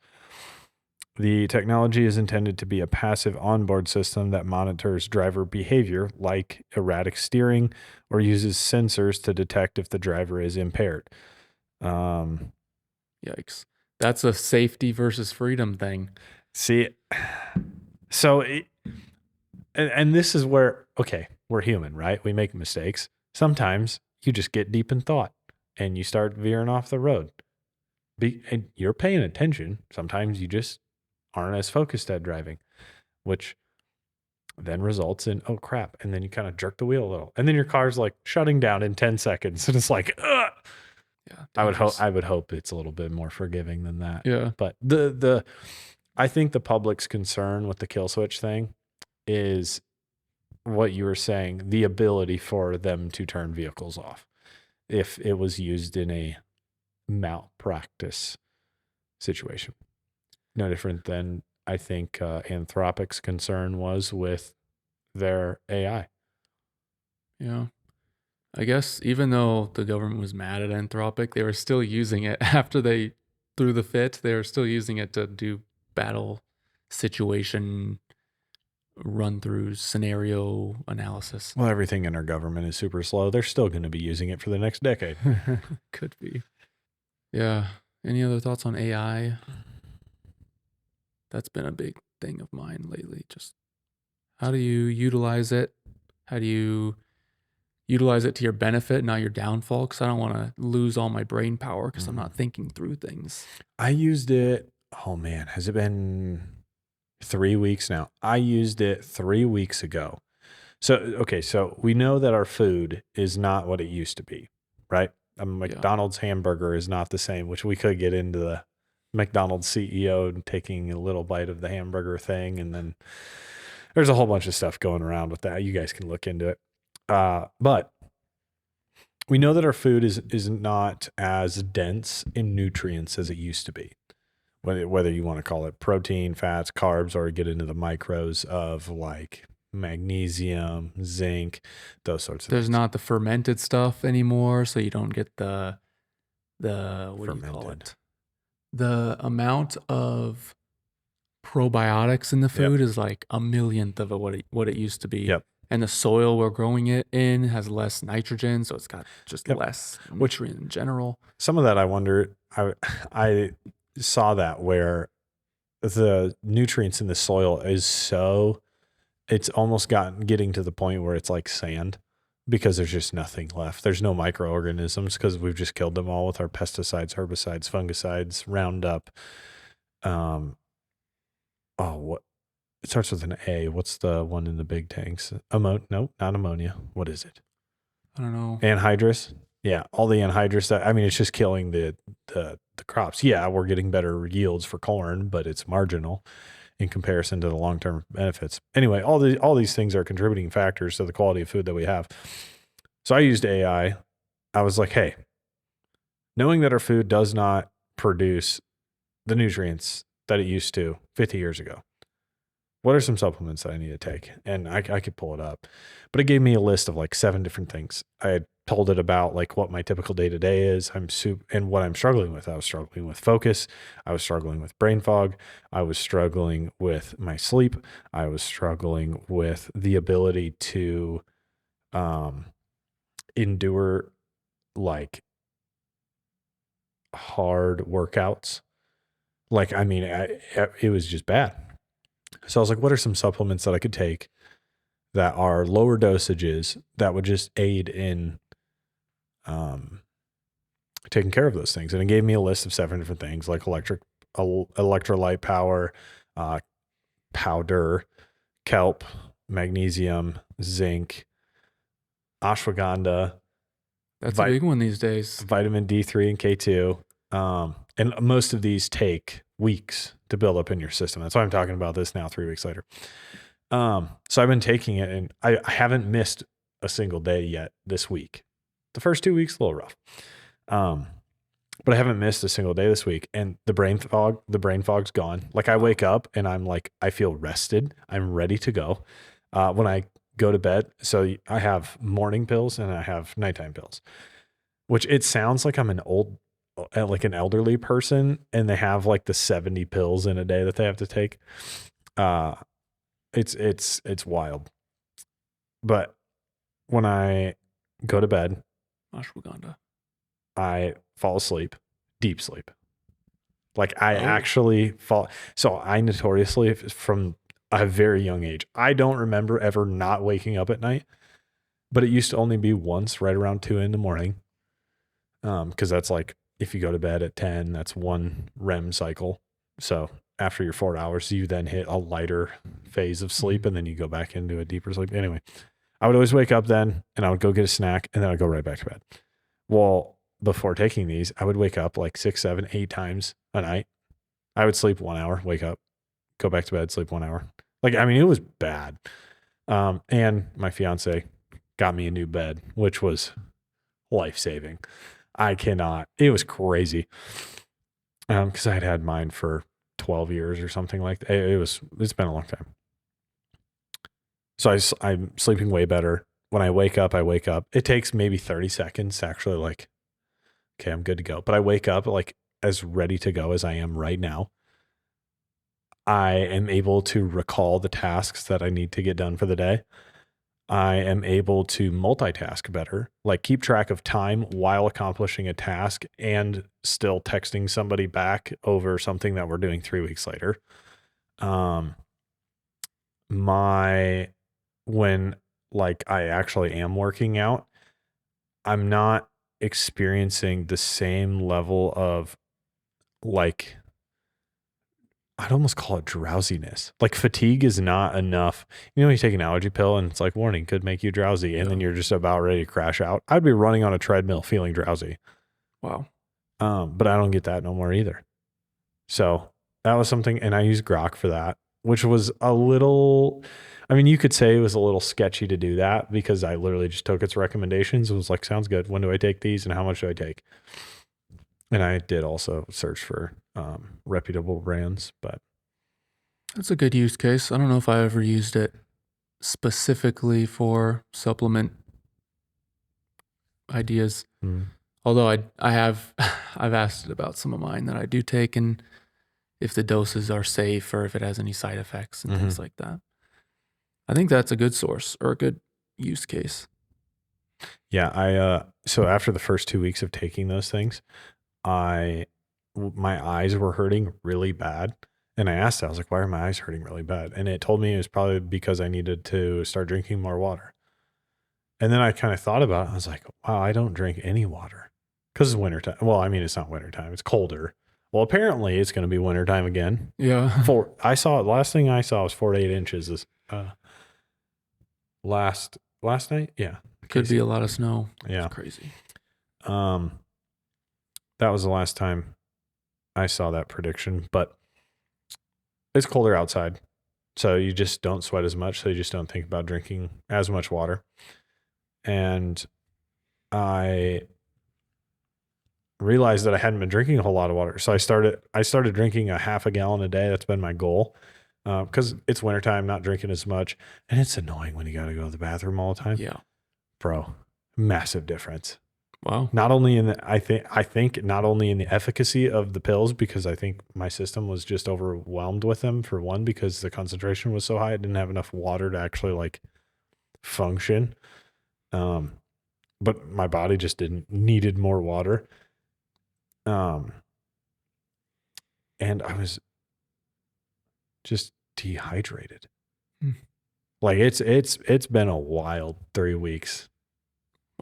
The technology is intended to be a passive onboard system that monitors driver behavior, like erratic steering, or uses sensors to detect if the driver is impaired. Um, Yikes. That's a safety versus freedom thing. See, so and this is where, okay, we're human, right? We make mistakes. Sometimes you just get deep in thought and you start veering off the road. And you're paying attention. Sometimes you just aren't as focused at driving, which then results in, oh crap. And then you kind of jerk the wheel a little. And then your car's like shutting down in 10 seconds. And it's like, ugh. Yeah. I would hope it's a little bit more forgiving than that. Yeah. But I think the public's concern with the kill switch thing is what you were saying, the ability for them to turn vehicles off if it was used in a malpractice situation. No different than I think Anthropic's concern was with their AI. Yeah. I guess even though the government was mad at Anthropic, they were still using it after they threw the fit. They were still using it to do battle situation run through scenario analysis. Well, everything in our government is super slow. They're still going to be using it for the next decade. Could be. Yeah. Any other thoughts on AI? That's been a big thing of mine lately. Just how do you utilize it? How do you utilize it to your benefit, not your downfall? Because I don't want to lose all my brain power because I'm not thinking through things. I used it. Oh man, has it been 3 weeks now? I used it 3 weeks ago. So, okay, so we know that our food is not what it used to be, right? A McDonald's hamburger is not the same, which we could get into the McDonald's CEO taking a little bite of the hamburger thing. And then there's a whole bunch of stuff going around with that. You guys can look into it. But we know that our food is not as dense in nutrients as it used to be. Whether you want to call it protein, fats, carbs, or get into the micros of like magnesium, zinc, those sorts of There's things. not the fermented stuff anymore, so you don't get the what do you call it? The amount of probiotics in the food is like a millionth of what it used to be. Yep. And the soil we're growing it in has less nitrogen, so it's got just less nutrient in general. Some of that I wonder, I saw that where the nutrients in the soil is so, it's almost getting to the point where it's like sand because there's just nothing left. There's no microorganisms because we've just killed them all with our pesticides, herbicides, fungicides, Roundup. What it starts with an A. What's the one in the big tanks? No, not ammonia. What is it? I don't know. Anhydrous. Yeah, all the anhydrous. It's just killing the crops. Yeah, we're getting better yields for corn, but it's marginal in comparison to the long-term benefits. Anyway, all these things are contributing factors to the quality of food that we have. So I used AI. I was like, hey, knowing that our food does not produce the nutrients that it used to 50 years ago, what are some supplements that I need to take? And I could pull it up, but it gave me a list of like 7 different things. I had told it about like what my typical day to day is. And what I'm struggling with. I was struggling with focus. I was struggling with brain fog. I was struggling with my sleep. I was struggling with the ability to endure like hard workouts. Like, it was just bad. So I was like, what are some supplements that I could take that are lower dosages that would just aid in taking care of those things. And it gave me a list of 7 different things like electrolyte power, powder, kelp, magnesium, zinc, ashwagandha, That's a big one these days. vitamin D3 and K2. And most of these take weeks to build up in your system. That's why I'm talking about this now 3 weeks later. So I've been taking it, and I haven't missed a single day yet this week. The first 2 weeks, a little rough. But I haven't missed a single day this week, and the brain fog's gone. Like I wake up and I'm like, I feel rested. I'm ready to go. When I go to bed, so I have morning pills and I have nighttime pills, which it sounds like I'm like an elderly person, and they have like the 70 pills in a day that they have to take. It's wild. But when I go to bed, Ashwagandha. I fall asleep, deep sleep. Like I actually fall. So I notoriously, from a very young age, I don't remember ever not waking up at night, but it used to only be once, right around 2 a.m. Because that's like, if you go to bed at 10, that's one REM cycle. So after your 4 hours, you then hit a lighter phase of sleep, and then you go back into a deeper sleep. Anyway, I would always wake up then, and I would go get a snack, and then I'd go right back to bed. Well, before taking these, I would wake up like 6, 7, 8 times a night. I would sleep 1 hour, wake up, go back to bed, sleep 1 hour. Like, I mean, it was bad. And my fiance got me a new bed, which was life-saving. It was crazy. Because I had mine for 12 years or something like that. It's been a long time. So I'm sleeping way better. When I wake up, it takes maybe 30 seconds to actually like, okay, I'm good to go. But I wake up like as ready to go as I am right now. I am able to recall the tasks that I need to get done for the day. I am able to multitask better, like keep track of time while accomplishing a task and still texting somebody back over something that we're doing 3 weeks later. When like I actually am working out, I'm not experiencing the same level of like, I'd almost call it drowsiness. Like fatigue is not enough. You know, you take an allergy pill and it's like, warning, could make you drowsy. And then you're just about ready to crash out. I'd be running on a treadmill feeling drowsy. Wow. But I don't get that no more either. So that was something. And I use Grok for that, which was a little, I mean, you could say it was a little sketchy to do that because I literally just took its recommendations. It was like, sounds good. When do I take these and how much do I take? And I did also search for reputable brands, but That's a good use case. I don't know if I ever used it specifically for supplement ideas. Although I have I've asked it about some of mine that I do take, and if the doses are safe or if it has any side effects and things like that. I think that's a good source or a good use case. Yeah, so after the first 2 weeks of taking those things, my eyes were hurting really bad. And I asked it, I was like, why are my eyes hurting really bad? And it told me it was probably because I needed to start drinking more water. And then I kind of thought about it. I was like, wow, I don't drink any water because it's wintertime. Well, I mean, it's not wintertime. It's colder. Well, apparently it's going to be wintertime again. Yeah. Last thing I saw was 4 to 8 inches this last night. Yeah. Could be a lot of snow. Yeah. It's crazy. That was the last time I saw that prediction, but it's colder outside. So you just don't sweat as much. So you just don't think about drinking as much water. And I realized that I hadn't been drinking a whole lot of water. So I started drinking a half a gallon a day. That's been my goal. Because it's wintertime, not drinking as much. And it's annoying when you got to go to the bathroom all the time. Yeah. Bro, massive difference. Wow. Not only in the, I think not only in the efficacy of the pills, because I think my system was just overwhelmed with them for one, because the concentration was so high. I didn't have enough water to actually like function. But my body just needed more water. And I was just dehydrated. Like it's been a wild 3 weeks.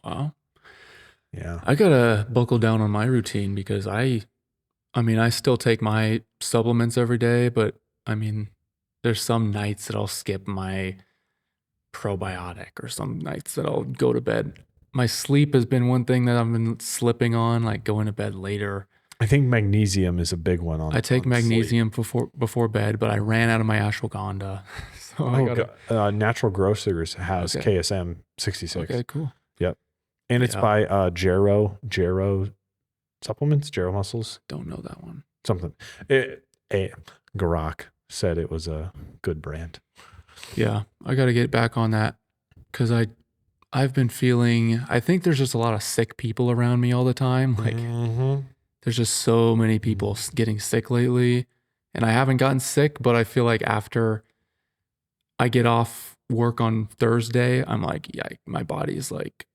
Wow. Yeah. I gotta buckle down on my routine because I mean, I still take my supplements every day, but I mean, there's some nights that I'll skip my probiotic or some nights that I'll go to bed. My sleep has been one thing that I've been slipping on, like going to bed later. I think magnesium is a big one I take on sleep. magnesium before bed, but I ran out of my ashwagandha. So I Oh, gotta Natural Grocers has okay. KSM 66. Okay, cool. Yep. And it's Yeah, by Jarrow Supplements, Jarrow Muscles, don't know that one. something. Garak said it was a good brand. Yeah, I gotta get back on that because I've been feeling I think there's just a lot of sick people around me all the time. Like Mm-hmm. there's just so many people getting sick lately. And I haven't gotten sick, but I feel like after I get off work on Thursday, I'm like, yeah, my body is like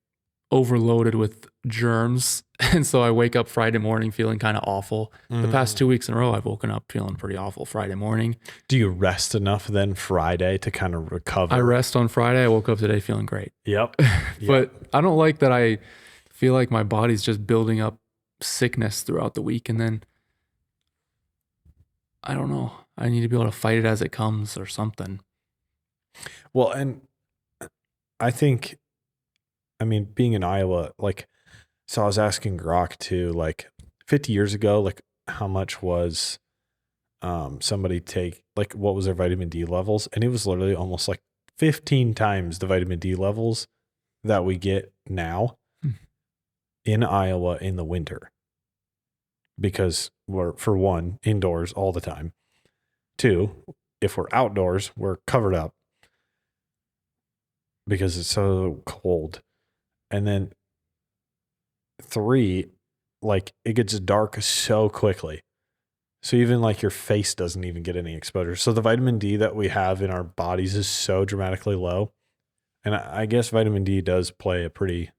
overloaded with germs. And so I wake up Friday morning feeling kind of awful. The past 2 weeks in a row, I've woken up feeling pretty awful Friday morning. Do you rest enough then Friday to kind of recover? I rest on Friday. I woke up today feeling great. Yep. But I don't like that I feel like my body's just building up sickness throughout the week. And then I don't know. I need to be able to fight it as it comes or something. Well, and I think, I mean, being in Iowa, like, so I was asking Grok too, like 50 years ago, like how much was somebody take, like what was their vitamin D levels? And it was literally almost like 15 times the vitamin D levels that we get now Hmm. in Iowa in the winter. Because we're, for one, indoors all the time. Two, if we're outdoors, we're covered up because it's so cold. And then three, like it gets dark so quickly. So even like your face doesn't even get any exposure. So the vitamin D that we have in our bodies is so dramatically low. And I guess vitamin D does play a pretty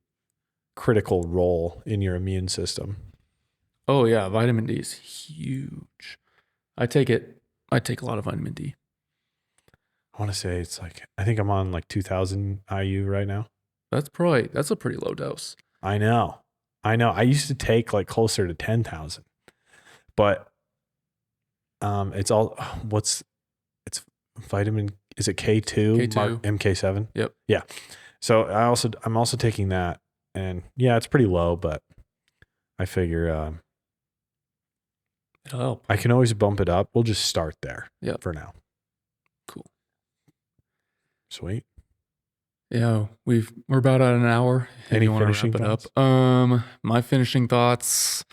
critical role in your immune system. Oh yeah, vitamin D is huge. I take a lot of vitamin D. I want to say it's like, I think I'm on like 2000 IU right now. That's a pretty low dose. I know. I used to take like closer to 10,000, but it's all, it's vitamin, is it K2, K2. MK7? Yep. Yeah. So I'm also taking that, and yeah, it's pretty low, but I figure It'll help. I can always bump it up. We'll just start there Yep. for now. Cool. Sweet. Yeah, we're about at an hour. If Any you want to finishing wrap it thoughts? up. My finishing thoughts.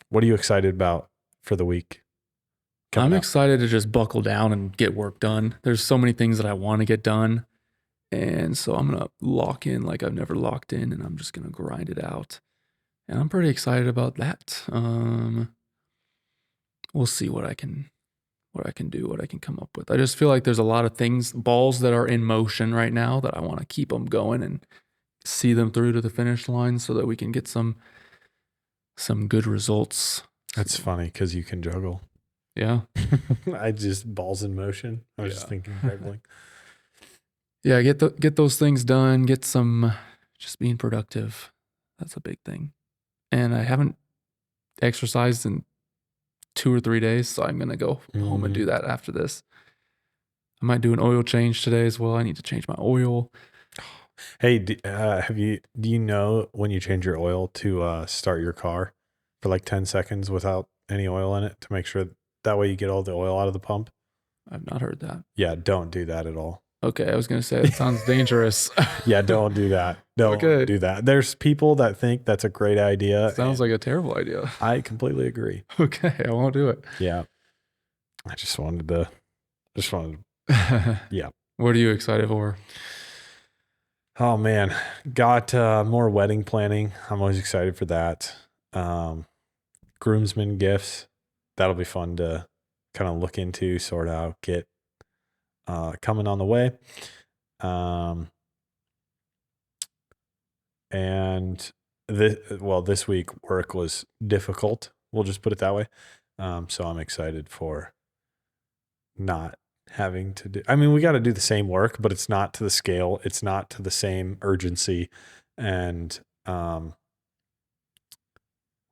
What are you excited about for the week? I'm excited to just buckle down and get work done. There's so many things that I want to get done. And so I'm going to lock in like I've never locked in, and I'm just going to grind it out. And I'm pretty excited about that. We'll see what I can do, what I can come up with. I just feel like there's a lot of things, balls that are in motion right now that I want to keep them going and see them through to the finish line so that we can get some good results. That's funny because you can juggle. Yeah. I just balls in motion. I was just thinking juggling. Yeah, get those things done, get some just being productive. That's a big thing. And I haven't exercised in 2 or 3 days, so I'm going to go home and do that after this. I might do an oil change today as well. I need to change my oil. Hey, do you know when you change your oil to start your car for like 10 seconds without any oil in it to make sure that way you get all the oil out of the pump? I've not heard that. Yeah, don't do that at all. Okay, I was going to say it sounds dangerous. Yeah, don't do that. Don't do that. There's people that think that's a great idea. Sounds like a terrible idea. I completely agree. Okay, I won't do it. Yeah. I just wanted yeah. What are you excited for? Oh man, got more wedding planning. I'm always excited for that. Groomsmen gifts. That'll be fun to kind of look into, sort out, get coming on the way. And this week work was difficult. We'll just put it that way. So I'm excited for not having to do. I mean, we got to do the same work, but it's not to the scale. It's not to the same urgency, and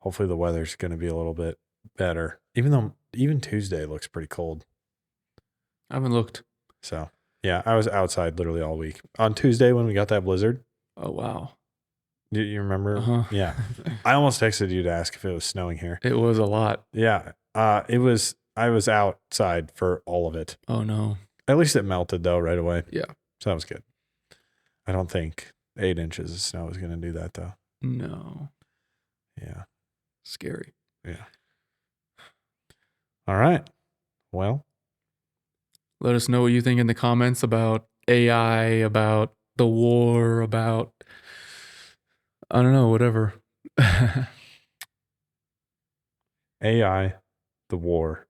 hopefully the weather's going to be a little bit better. Even Tuesday looks pretty cold. I haven't looked. So yeah, I was outside literally all week. On Tuesday when we got that blizzard. Oh wow. Do you remember? Uh-huh. Yeah, I almost texted you to ask if it was snowing here. It was a lot. Yeah, it was. I was outside for all of it. Oh no. At least it melted though right away. Yeah. So that was good. I don't think 8 inches of snow is going to do that though. No. Yeah. Scary. Yeah. All right. Well, let us know what you think in the comments about AI, about the war, about, I don't know, whatever. AI, the war,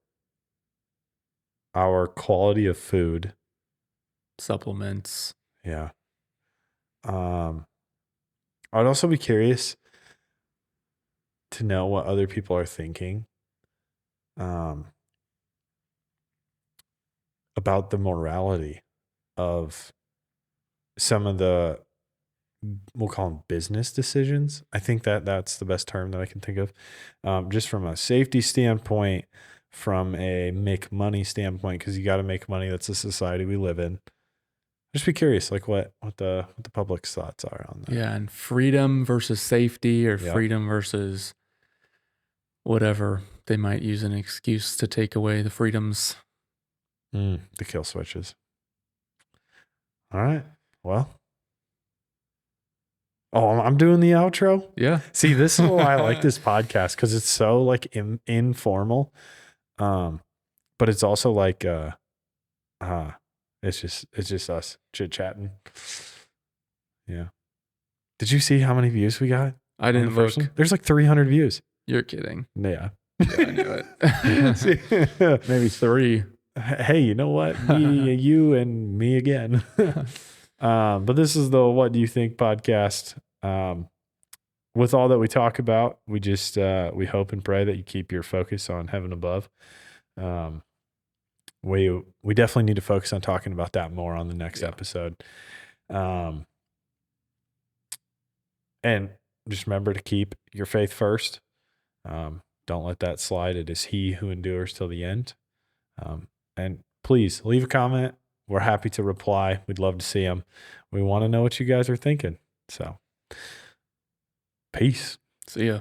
our quality of food, supplements. Yeah. I'd also be curious to know what other people are thinking about the morality of some of the, we'll call them business decisions. I think that's the best term that I can think of. Just from a safety standpoint, from a make money standpoint, because you got to make money. That's the society we live in. Just be curious, like what the public's thoughts are on that. Yeah, and freedom versus safety, or freedom versus whatever. They might use an excuse to take away the freedoms. The kill switches. All right. Well. Oh, I'm doing the outro? Yeah. See, this is why I like this podcast, because it's so like informal. But it's also like it's just us chit-chatting. Yeah. Did you see how many views we got? I didn't look. There's like 300 views. You're kidding. Yeah. I knew it. Maybe 3. Hey, you know what? Me, you, and me again. But this is the What Do You Think podcast. With all that we talk about, we just we hope and pray that you keep your focus on heaven above. We definitely need to focus on talking about that more on the next episode. And just remember to keep your faith first. Don't let that slide. It is He who endures till the end. And please leave a comment. We're happy to reply. We'd love to see them. We want to know what you guys are thinking. So, peace. See ya.